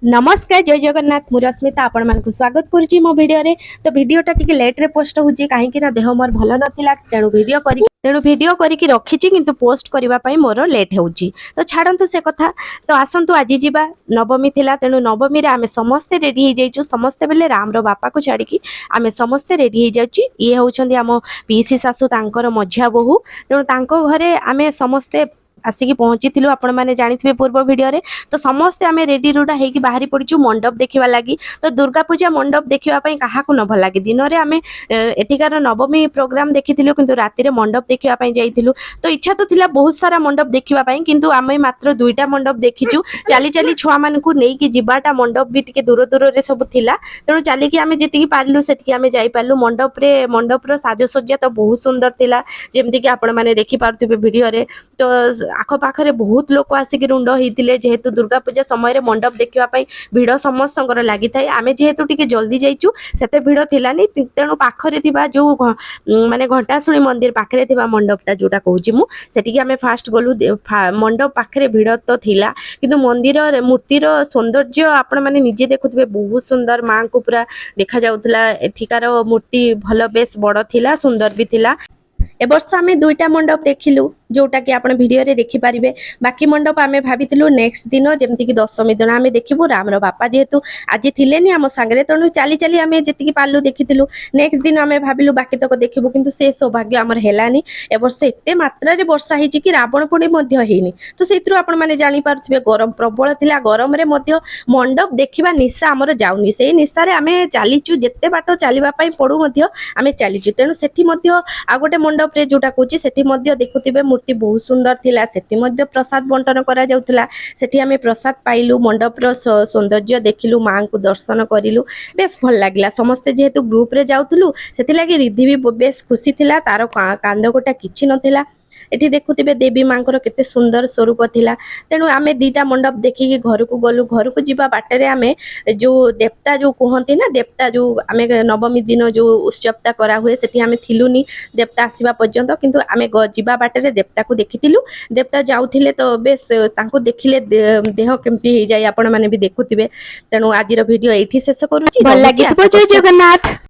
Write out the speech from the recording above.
नमस्कार जय जगन्नाथ मु रश्मिता आपण मानकु स्वागत करुच्ची मो वीडियो रे। तो वीडियोटा टिके लेट रे पोस्ट होची काहेकि ना देह मोर भल नथिला तेणु वीडियो करिकी रखिची किंतु पोस्ट करबा पई मोर लेट होची। तो छाड़ंतु से कथा। तो आसंतु आज जीवा नवमी थिला तेणु नवमी रे आमे समस्त रेडी हो जाइछु। समस्त बेले राम रो बापा को छाड़ी आमे समस्त रेडी हो जाइछु। ये होचंदी आम पीसी सासु तांकर मझिया बहु तेणु तांको घरे आमे समस्ते आसिकी पहुंची थिलु। आपण माने जानिथिबे पूर्व वीडियो रे। तो समस्त आमे रेडी रूडा हेकी बाहरी पड़िछु मंडप देखिबा लागी। तो दुर्गा पूजा मंडप देखिबा पई काहाकु न भल लागे। दिन रे आमे एठिकार नवमी प्रोग्राम देखिथिलु किंतु राति रे मंडप देखिबा पई जाइथिलु। तो इच्छा तो थिला बहुत सारा मंडप देखिबा पई किंतु आमे मात्र दुईटा मंडप देखिछु। चाली चाली छुआ मानकु नेकी जिबाटा मंडप भी टिके दूर दूर रे सब थिला तेणु चाली कि आमे जेतिकी पारलु सेतिकी आमे जाई पारलु। मंडप रो साजसज्जा तो बहुत सुंदर थिला जेमति कि आपण माने देखि पारथिबे वीडियो रे। तो आख पाखरे बहुत लोक आसिक रुंड होइतिले जेहेतु दुर्गा पूजा समय रे मंडप देखिबा पई भिड़ समस्तंकर लागि थाए। आमे जेहेतु टिके जल्दी जाइछु सेते भिड़ थिलानी तेणु पाखरे थिबा जो माने घंटाशुणी मंदिर पाखरे थिबा मंडपटा जोटा कहूची मु सेटिकी आमे फास्ट गलु। मंडप पाखरे भिड़ तो थिला किंतु मंदिर मूर्तिर सौंदर्य आपण माने निजे देखुथिबे बहुत सुंदर। मां को पूरा देखा जाउतला। एठिकार मूर्ति भल बेस बड़ थिला सुंदर भी थिला। ए वर्ष आमे दुईटा मंडप देखिलु जोटा कि आपण वीडियो रे देखि पारिबे। बाकी मंडप आमे भाबितिलु नेक्स्ट दिन जेमति कि दशमी दिन आमे देखिबु। राम रो बापा जेहेतु आज थिलेनी आम सांगरे तेणु चाली चाली आमे जेतिकी पारलु देखितिलु। नेक्स्ट दिन आमे भाबिलु बाकी तक देखिबु किंतु से सौभाग्य आमर हेलानी। ए वर्ष एते मात्रा रे वर्षा हिची कि रावण पोड़ी मध्य हेनी। तो सेतिरु आपण माने जानि पारुथिबे गरम प्रबल थिला। गरम रे मध्य मंडप देखिबा निशा आमर जाउनी। सेई निशा रे आमे चालिचु जेते बाटो चालिबा पई पडु मध्य आमे चालिचु। तेणु सेठी मध्य आ गोटे मंडप रे जोटा कहूची सेठी मध्य देखुथिबे मूर्ति बहुत सुंदर थिला। सेठी मध्य प्रसाद बंटन करा जाउथला। सेठी आमे प्रसाद पाइलु मंडप रो सौंदर्य देखिलु मां को दर्शन करिलु। बेस भल लागिला। समस्त जेहेतु ग्रुप रे जाउथलु सेति लागि रिद्धि भी बेस खुशी थिला। तारो कांद गोटा किछि नथिला। एठी देखुथिबे देवी मांकर केते सुंदर स्वरूप थिला। तेणु आमे दीटा मंडप देखिकी घर को गलु। घर को जीवा बाटरे आमे जो देवता जो कहंती ना देवता जो आमे नवमी दिन जो उत्सवता करा हुए सेठी आमे थिलुनी देवता आसीबा पर्यंत किंतु आमे जीवा बाटरे देवता को देखितिलु। देवता जाउथिले तो बेस तांको देखिले देह केमती हे जाय आपण माने भी देखुथिबे। तेणु आजिर वीडियो एठी शेष करूची। भल लागिथिबो। जय जगन्नाथ।